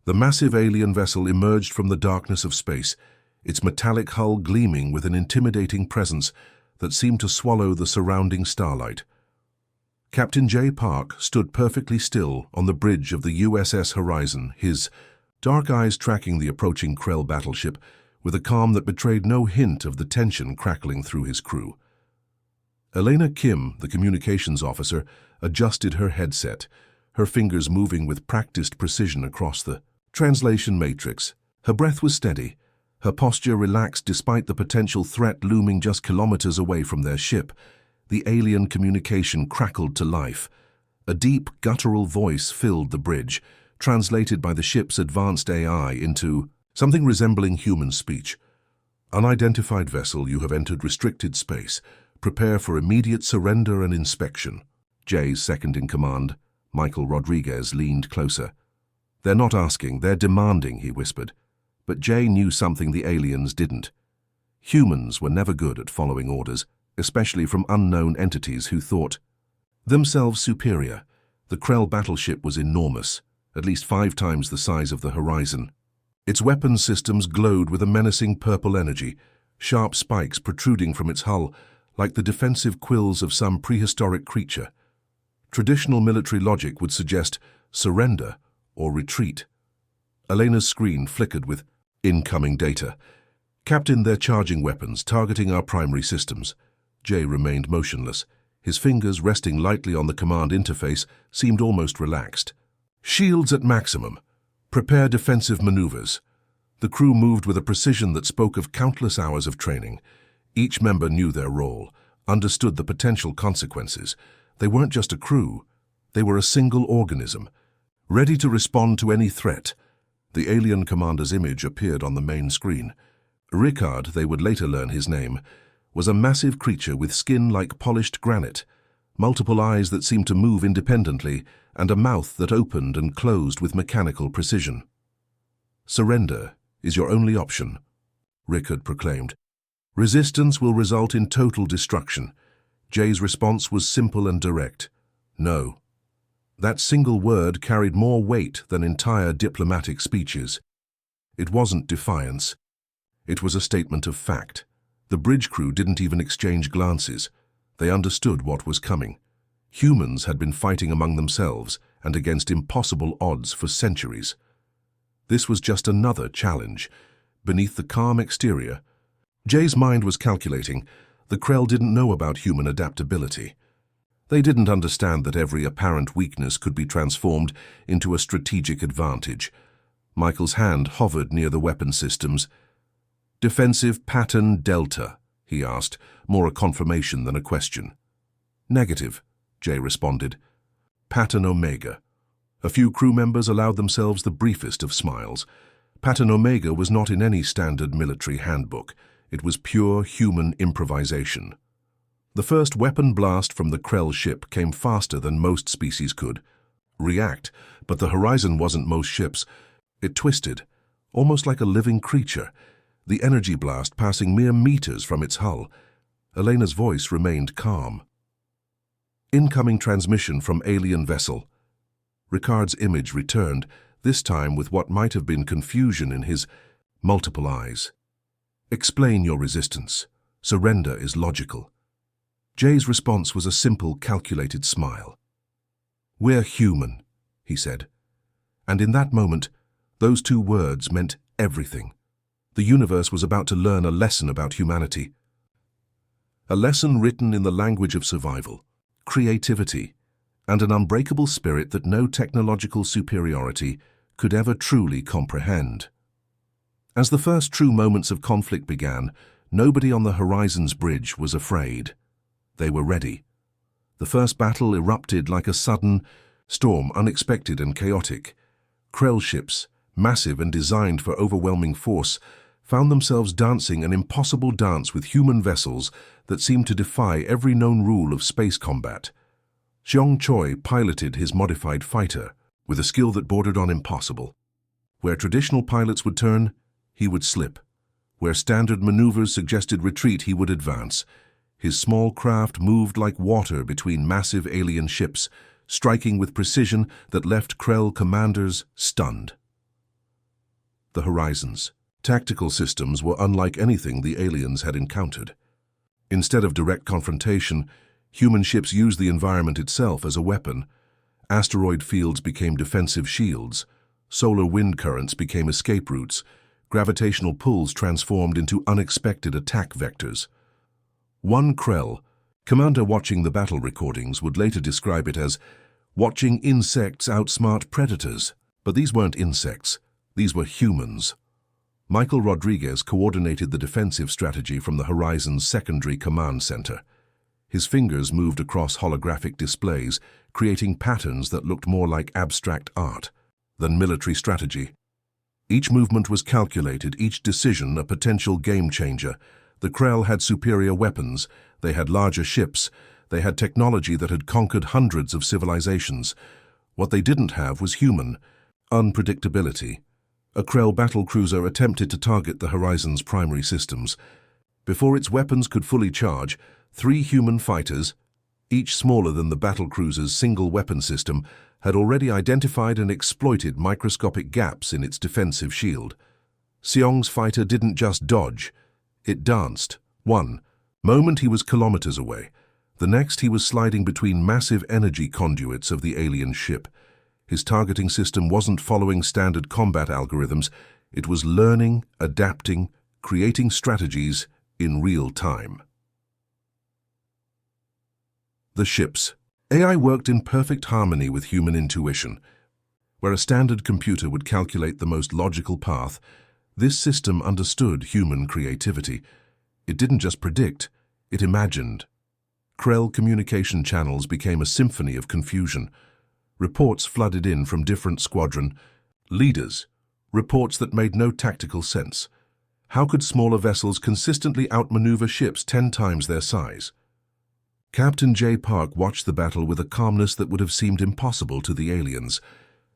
The massive alien vessel emerged from the darkness of space, its metallic hull gleaming with an intimidating presence that seemed to swallow the surrounding starlight. Captain J. Park stood perfectly still on the bridge of the USS Horizon, his dark eyes tracking the approaching Krell battleship with a calm that betrayed no hint of the tension crackling through his crew. Elena Kim, the communications officer, adjusted her headset, her fingers moving with practiced precision across the translation matrix. Her breath was steady, her posture relaxed despite the potential threat looming just kilometers away from their ship. The alien communication crackled to life. A deep, guttural voice filled the bridge, translated by the ship's advanced AI into something resembling human speech. Unidentified vessel, you have entered restricted space. Prepare for immediate surrender and inspection. Jay's second-in-command, Michael Rodriguez, leaned closer. They're not asking, they're demanding, he whispered. But Jay knew something the aliens didn't. Humans were never good at following orders, especially from unknown entities who thought themselves superior. The Krell battleship was enormous, at least 5 times the size of the Horizon. Its weapons systems glowed with a menacing purple energy, sharp spikes protruding from its hull like the defensive quills of some prehistoric creature. Traditional military logic would suggest surrender or retreat. Elena's screen flickered with incoming data. Captain, they're charging weapons, targeting our primary systems. Jay remained motionless. His fingers, resting lightly on the command interface, seemed almost relaxed. Shields at maximum. Prepare defensive maneuvers. The crew moved with a precision that spoke of countless hours of training. Each member knew their role, understood the potential consequences. They weren't just a crew. They were a single organism, ready to respond to any threat. The alien commander's image appeared on the main screen. Ricard, they would later learn his name, was a massive creature with skin like polished granite, multiple eyes that seemed to move independently, and a mouth that opened and closed with mechanical precision. Surrender is your only option, Ricard proclaimed. Resistance will result in total destruction. Jay's response was simple and direct. No. That single word carried more weight than entire diplomatic speeches. It wasn't defiance. It was a statement of fact. The bridge crew didn't even exchange glances. They understood what was coming. Humans had been fighting among themselves and against impossible odds for centuries. This was just another challenge. Beneath the calm exterior, Jay's mind was calculating. The Krell didn't know about human adaptability. They didn't understand that every apparent weakness could be transformed into a strategic advantage. Michael's hand hovered near the weapon systems. Defensive pattern Delta, he asked, more a confirmation than a question. Negative, Jay responded. Pattern Omega. A few crew members allowed themselves the briefest of smiles. Pattern Omega was not in any standard military handbook. It was pure human improvisation. The first weapon blast from the Krell ship came faster than most species could react, but the Horizon wasn't most ships. It twisted, almost like a living creature, the energy blast passing mere meters from its hull. Elena's voice remained calm. Incoming transmission from alien vessel. Ricard's image returned, this time with what might have been confusion in his multiple eyes. Explain your resistance. Surrender is logical. Jay's response was a simple, calculated smile. We're human, he said. And in that moment, those 2 words meant everything. The universe was about to learn a lesson about humanity. A lesson written in the language of survival, creativity, and an unbreakable spirit that no technological superiority could ever truly comprehend. As the first true moments of conflict began, nobody on the Horizon's bridge was afraid. They were ready. The first battle erupted like a sudden storm, unexpected and chaotic. Krell ships, massive and designed for overwhelming force, found themselves dancing an impossible dance with human vessels that seemed to defy every known rule of space combat. Xiong Choi piloted his modified fighter with a skill that bordered on impossible. Where traditional pilots would turn, he would slip. Where standard maneuvers suggested retreat, he would advance. His small craft moved like water between massive alien ships, striking with precision that left Krell commanders stunned. the horizons. Tactical systems were unlike anything the aliens had encountered. Instead of direct confrontation, human ships used the environment itself as a weapon. Asteroid fields became defensive shields, solar wind currents became escape routes, gravitational pulls transformed into unexpected attack vectors. One Krell, commander watching the battle recordings, would later describe it as watching insects outsmart predators. But these weren't insects, these were humans. Michael Rodriguez coordinated the defensive strategy from the Horizon's secondary command center. His fingers moved across holographic displays, creating patterns that looked more like abstract art than military strategy. Each movement was calculated, each decision a potential game changer. The Krell had superior weapons, they had larger ships, they had technology that had conquered hundreds of civilizations. What they didn't have was human unpredictability. A Krell battlecruiser attempted to target the Horizon's primary systems. Before its weapons could fully charge, 3 human fighters, each smaller than the battlecruiser's single weapon system, had already identified and exploited microscopic gaps in its defensive shield. Seong's fighter didn't just dodge, it danced. One moment he was kilometers away. The next he was sliding between massive energy conduits of the alien ship. His targeting system wasn't following standard combat algorithms, it was learning, adapting, creating strategies in real time. The ships. AI worked in perfect harmony with human intuition. Where a standard computer would calculate the most logical path, this system understood human creativity. It didn't just predict, it imagined. Krell communication channels became a symphony of confusion. Reports flooded in from different squadron leaders, reports that made no tactical sense. How could smaller vessels consistently outmaneuver ships 10 times their size? Captain J. Park watched the battle with a calmness that would have seemed impossible to the aliens.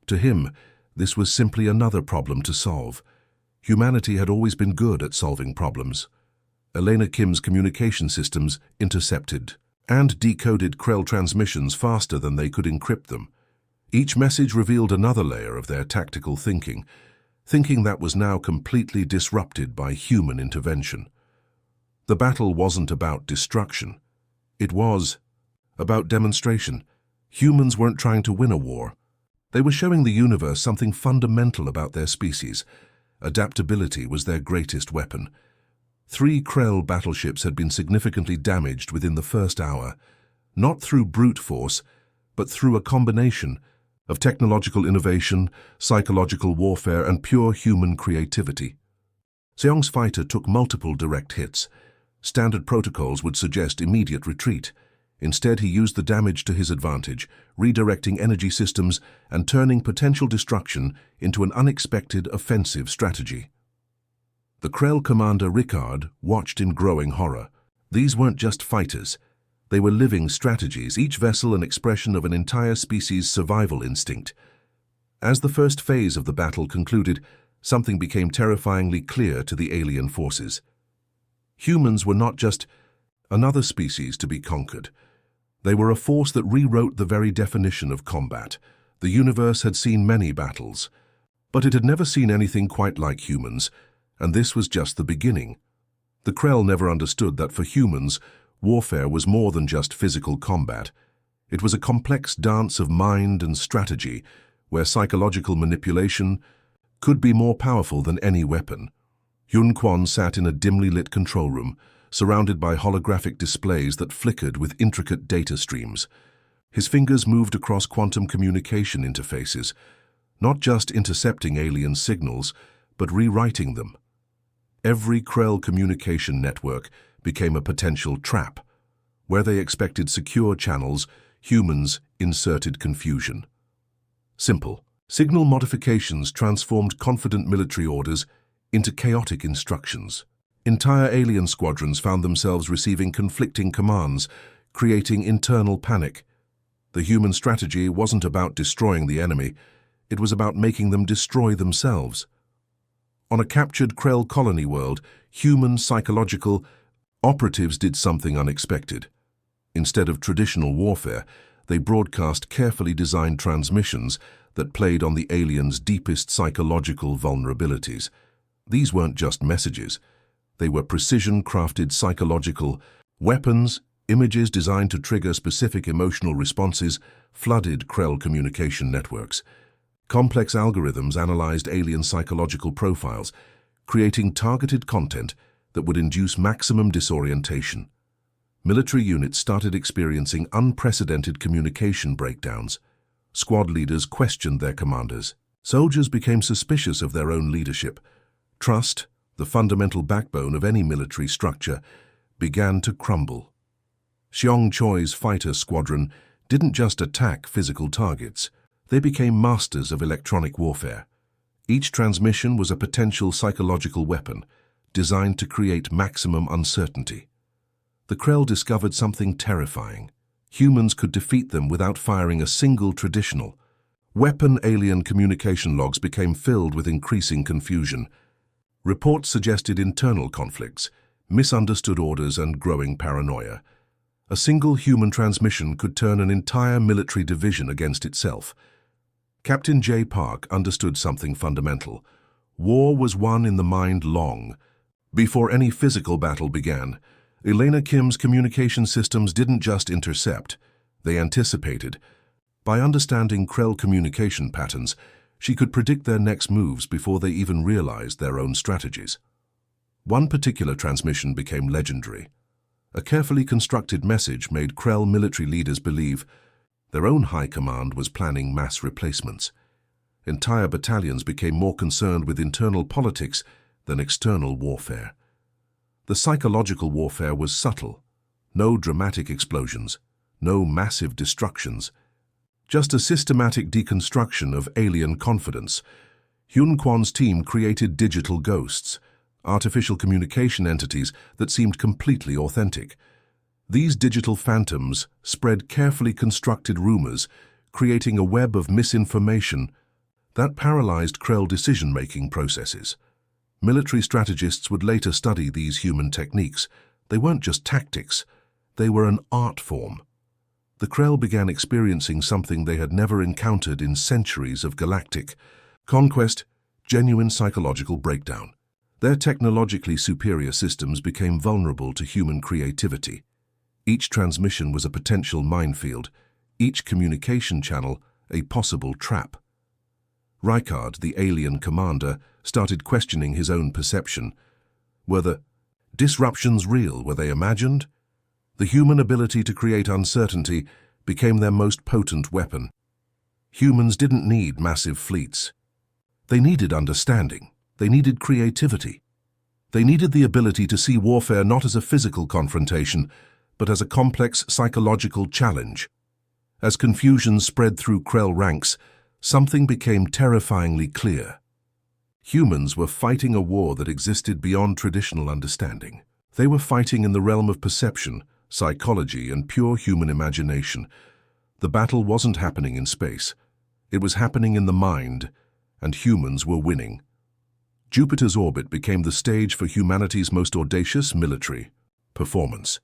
To him, this was simply another problem to solve. Humanity had always been good at solving problems. Elena Kim's communication systems intercepted and decoded Krell transmissions faster than they could encrypt them. Each message revealed another layer of their tactical thinking that was now completely disrupted by human intervention. The battle wasn't about destruction. It was about demonstration. Humans weren't trying to win a war. They were showing the universe something fundamental about their species. Adaptability was their greatest weapon. 3 Krell battleships had been significantly damaged within the first hour, not through brute force, but through a combination of technological innovation, psychological warfare, and pure human creativity. Seong's fighter took multiple direct hits. Standard protocols would suggest immediate retreat. Instead, he used the damage to his advantage, redirecting energy systems and turning potential destruction into an unexpected offensive strategy. The Krell commander Rickard watched in growing horror. These weren't just fighters. They were living strategies, each vessel an expression of an entire species' survival instinct. As the first phase of the battle concluded, something became terrifyingly clear to the alien forces. Humans were not just another species to be conquered. They were a force that rewrote the very definition of combat. The universe had seen many battles, but it had never seen anything quite like humans, and this was just the beginning. The Krell never understood that for humans, warfare was more than just physical combat. It was a complex dance of mind and strategy, where psychological manipulation could be more powerful than any weapon. Hyun Kwon sat in a dimly lit control room, surrounded by holographic displays that flickered with intricate data streams. His fingers moved across quantum communication interfaces, not just intercepting alien signals, but rewriting them. Every Krell communication network became a potential trap. Where they expected secure channels, humans inserted confusion. Simple. Signal modifications transformed confident military orders into chaotic instructions. Entire alien squadrons found themselves receiving conflicting commands, creating internal panic. The human strategy wasn't about destroying the enemy, it was about making them destroy themselves. On a captured Krell colony world, human psychological operatives did something unexpected. Instead of traditional warfare, they broadcast carefully designed transmissions that played on the aliens' deepest psychological vulnerabilities. These weren't just messages. They were precision-crafted psychological weapons. Images designed to trigger specific emotional responses flooded Krell communication networks. Complex algorithms analyzed alien psychological profiles, creating targeted content that would induce maximum disorientation. Military units started experiencing unprecedented communication breakdowns. Squad leaders questioned their commanders. Soldiers became suspicious of their own leadership. Trust, the fundamental backbone of any military structure, began to crumble. Xiong Choi's fighter squadron didn't just attack physical targets. They became masters of electronic warfare. Each transmission was a potential psychological weapon, designed to create maximum uncertainty. The Krell discovered something terrifying. Humans could defeat them without firing a single traditional weapon. Alien communication logs became filled with increasing confusion. Reports suggested internal conflicts, misunderstood orders, and growing paranoia. A single human transmission could turn an entire military division against itself. Captain J. Park understood something fundamental. War was won in the mind long before any physical battle began. Elena Kim's communication systems didn't just intercept, they anticipated. By understanding Krell communication patterns, she could predict their next moves before they even realized their own strategies. One particular transmission became legendary. A carefully constructed message made Krell military leaders believe their own high command was planning mass replacements. Entire battalions became more concerned with internal politics than external warfare. The psychological warfare was subtle. No dramatic explosions, no massive destructions, just a systematic deconstruction of alien confidence. Hyun Kwon's team created digital ghosts, artificial communication entities that seemed completely authentic. These digital phantoms spread carefully constructed rumors, creating a web of misinformation that paralyzed Krell decision-making processes. Military strategists would later study these human techniques. They weren't just tactics, they were an art form. The Krell began experiencing something they had never encountered in centuries of galactic conquest: genuine psychological breakdown. Their technologically superior systems became vulnerable to human creativity. Each transmission was a potential minefield, each communication channel a possible trap. Rykard, the alien commander, started questioning his own perception. Were the disruptions real? Were they imagined? The human ability to create uncertainty became their most potent weapon. Humans didn't need massive fleets. They needed understanding. They needed creativity. They needed the ability to see warfare not as a physical confrontation, but as a complex psychological challenge. As confusion spread through Krell ranks, something became terrifyingly clear. Humans were fighting a war that existed beyond traditional understanding. They were fighting in the realm of perception, psychology, and pure human imagination. The battle wasn't happening in space. It was happening in the mind, and humans were winning. Jupiter's orbit became the stage for humanity's most audacious military performance.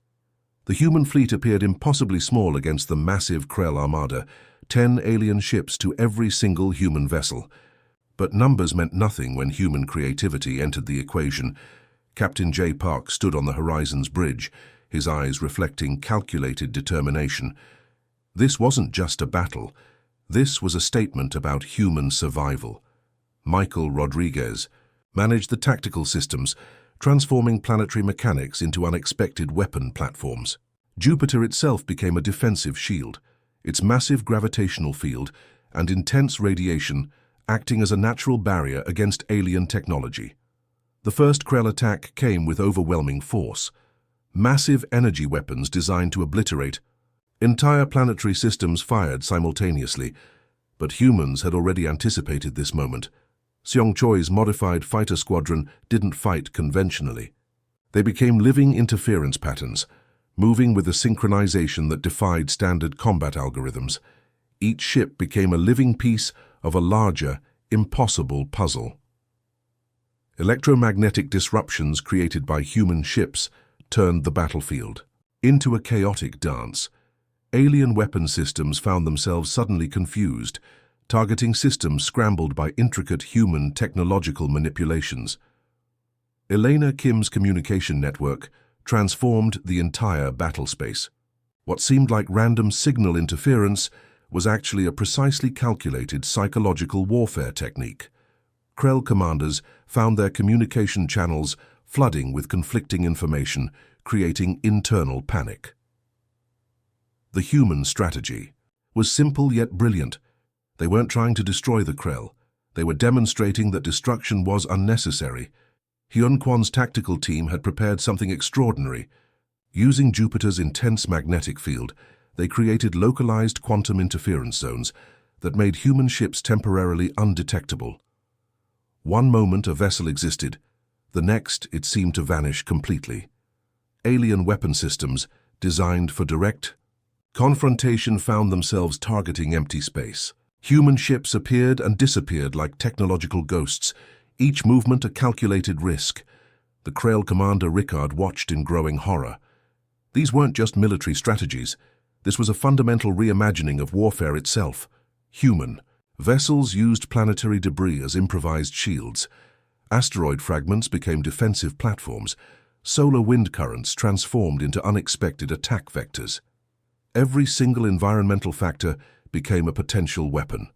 The human fleet appeared impossibly small against the massive Krell armada, 10 alien ships to every single human vessel. But numbers meant nothing when human creativity entered the equation. Captain J. Park stood on the horizon's bridge, his eyes reflecting calculated determination. This wasn't just a battle. This was a statement about human survival. Michael Rodriguez managed the tactical systems, transforming planetary mechanics into unexpected weapon platforms. Jupiter itself became a defensive shield, its massive gravitational field and intense radiation acting as a natural barrier against alien technology. The first Krell attack came with overwhelming force. Massive energy weapons designed to obliterate entire planetary systems fired simultaneously, but humans had already anticipated this moment. Xiong Choi's modified fighter squadron didn't fight conventionally. They became living interference patterns, moving with a synchronization that defied standard combat algorithms. Each ship became a living piece of a larger, impossible puzzle. Electromagnetic disruptions created by human ships turned the battlefield into a chaotic dance. Alien weapon systems found themselves suddenly confused, targeting systems scrambled by intricate human technological manipulations. Elena Kim's communication network transformed the entire battlespace. What seemed like random signal interference was actually a precisely calculated psychological warfare technique. Krell commanders found their communication channels flooding with conflicting information, creating internal panic. The human strategy was simple yet brilliant. They weren't trying to destroy the Krell. They were demonstrating that destruction was unnecessary. Hyun Kwan's tactical team had prepared something extraordinary. Using Jupiter's intense magnetic field, they created localized quantum interference zones that made human ships temporarily undetectable. One moment a vessel existed, the next it seemed to vanish completely. Alien weapon systems, designed for direct confrontation, found themselves targeting empty space. Human ships appeared and disappeared like technological ghosts, each movement a calculated risk. The Krell commander Rickard watched in growing horror. These weren't just military strategies. This was a fundamental reimagining of warfare itself. Human. Vessels used planetary debris as improvised shields. Asteroid fragments became defensive platforms. Solar wind currents transformed into unexpected attack vectors. Every single environmental factor became a potential weapon.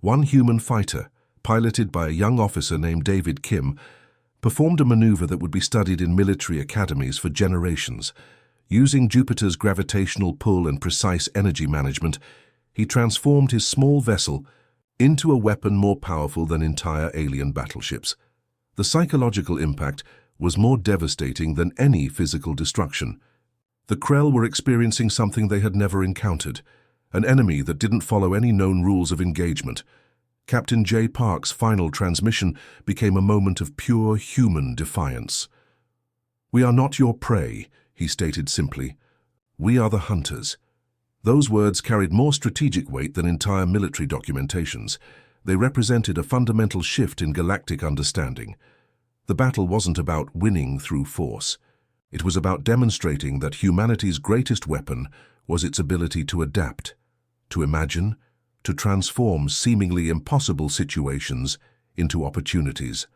One human fighter, piloted by a young officer named David Kim, performed a maneuver that would be studied in military academies for generations. Using Jupiter's gravitational pull and precise energy management, he transformed his small vessel into a weapon more powerful than entire alien battleships. The psychological impact was more devastating than any physical destruction. The Krell were experiencing something they had never encountered, an enemy that didn't follow any known rules of engagement. Captain J. Park's final transmission became a moment of pure human defiance. "We are not your prey," he stated simply. "We are the hunters." Those words carried more strategic weight than entire military documentations. They represented a fundamental shift in galactic understanding. The battle wasn't about winning through force. It was about demonstrating that humanity's greatest weapon was its ability to adapt, to imagine, to transform seemingly impossible situations into opportunities.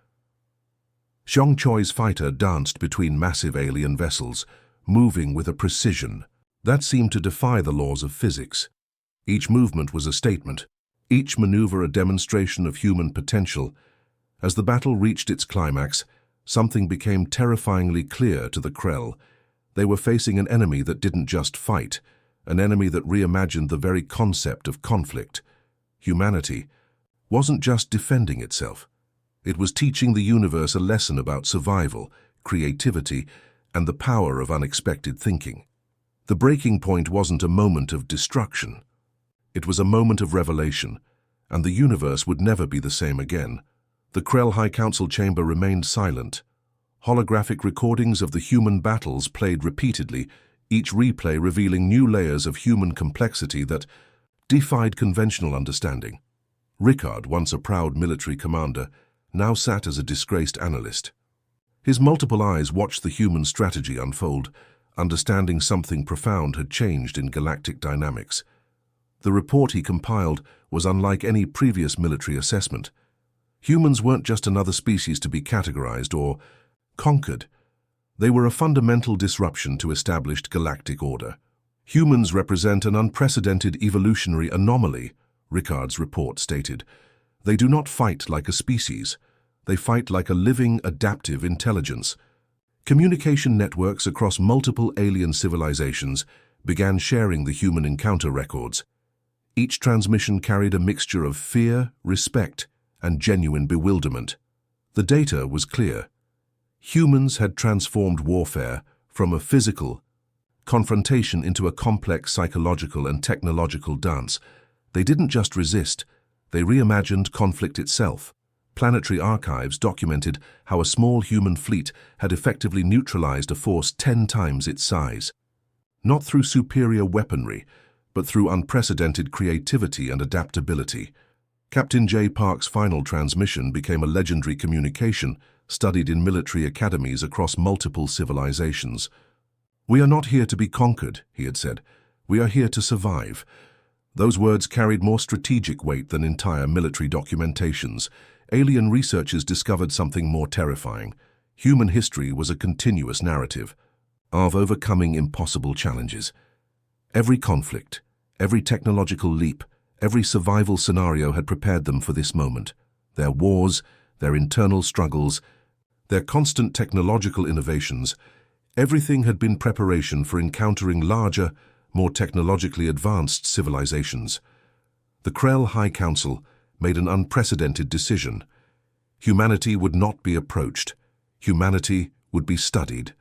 Xiong Choi's fighter danced between massive alien vessels, moving with a precision that seemed to defy the laws of physics. Each movement was a statement, each maneuver a demonstration of human potential. As the battle reached its climax, something became terrifyingly clear to the Krell. They were facing an enemy that didn't just fight, an enemy that reimagined the very concept of conflict. Humanity wasn't just defending itself. It was teaching the universe a lesson about survival, creativity, and the power of unexpected thinking. The breaking point wasn't a moment of destruction. It was a moment of revelation, and the universe would never be the same again. The Krell High Council chamber remained silent. Holographic recordings of the human battles played repeatedly, each replay revealing new layers of human complexity that defied conventional understanding. Rickard, once a proud military commander, now sat as a disgraced analyst. His multiple eyes watched the human strategy unfold, understanding something profound had changed in galactic dynamics. The report he compiled was unlike any previous military assessment. Humans weren't just another species to be categorized or conquered. They were a fundamental disruption to established galactic order. Humans represent an unprecedented evolutionary anomaly, Rickard's report stated. They do not fight like a species. They fight like a living, adaptive intelligence. Communication networks across multiple alien civilizations began sharing the human encounter records. Each transmission carried a mixture of fear, respect, and genuine bewilderment. The data was clear. Humans had transformed warfare from a physical confrontation into a complex psychological and technological dance. They didn't just resist, they reimagined conflict itself. Planetary archives documented how a small human fleet had effectively neutralized a force 10 times its size. Not through superior weaponry, but through unprecedented creativity and adaptability. Captain J. Park's final transmission became a legendary communication studied in military academies across multiple civilizations. "We are not here to be conquered," he had said. "We are here to survive." Those words carried more strategic weight than entire military documentations. Alien researchers discovered something more terrifying. Human history was a continuous narrative of overcoming impossible challenges. Every conflict, every technological leap, every survival scenario had prepared them for this moment. Their wars, their internal struggles, their constant technological innovations, everything had been preparation for encountering larger, more technologically advanced civilizations. The Krell High Council made an unprecedented decision. Humanity would not be approached. Humanity would be studied.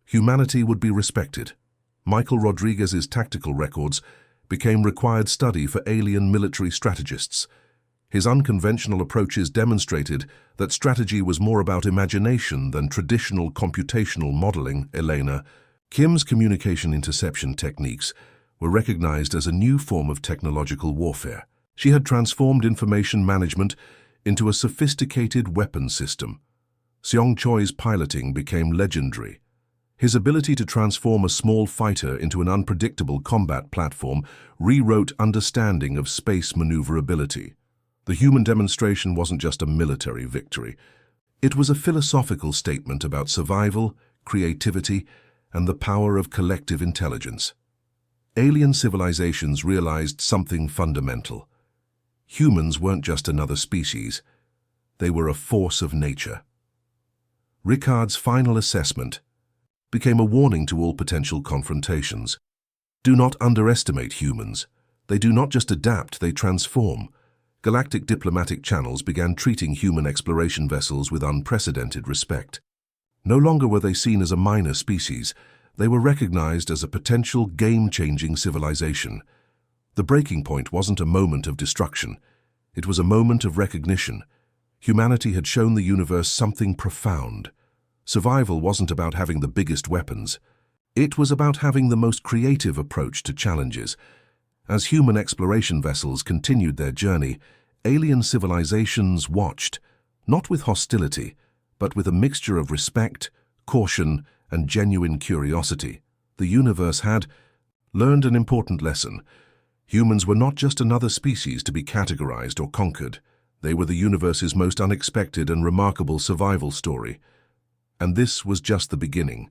Humanity would be respected. Michael Rodriguez's tactical records became required study for alien military strategists. His unconventional approaches demonstrated that strategy was more about imagination than traditional computational modeling. Elena Kim's communication interception techniques were recognized as a new form of technological warfare. She had transformed information management into a sophisticated weapon system. Seong Choi's piloting became legendary. His ability to transform a small fighter into an unpredictable combat platform rewrote understanding of space maneuverability. The human demonstration wasn't just a military victory. It was a philosophical statement about survival, creativity, and the power of collective intelligence. Alien civilizations realized something fundamental. Humans weren't just another species. They were a force of nature. Ricard's final assessment became a warning to all potential confrontations. Do not underestimate humans. They do not just adapt, they transform. Galactic diplomatic channels began treating human exploration vessels with unprecedented respect. No longer were they seen as a minor species, they were recognized as a potential game-changing civilization. The breaking point wasn't a moment of destruction. It was a moment of recognition. Humanity had shown the universe something profound. Survival wasn't about having the biggest weapons. It was about having the most creative approach to challenges. As human exploration vessels continued their journey, alien civilizations watched, not with hostility, but with a mixture of respect, caution, and genuine curiosity. The universe had learned an important lesson. Humans were not just another species to be categorized or conquered. They were the universe's most unexpected and remarkable survival story. And this was just the beginning.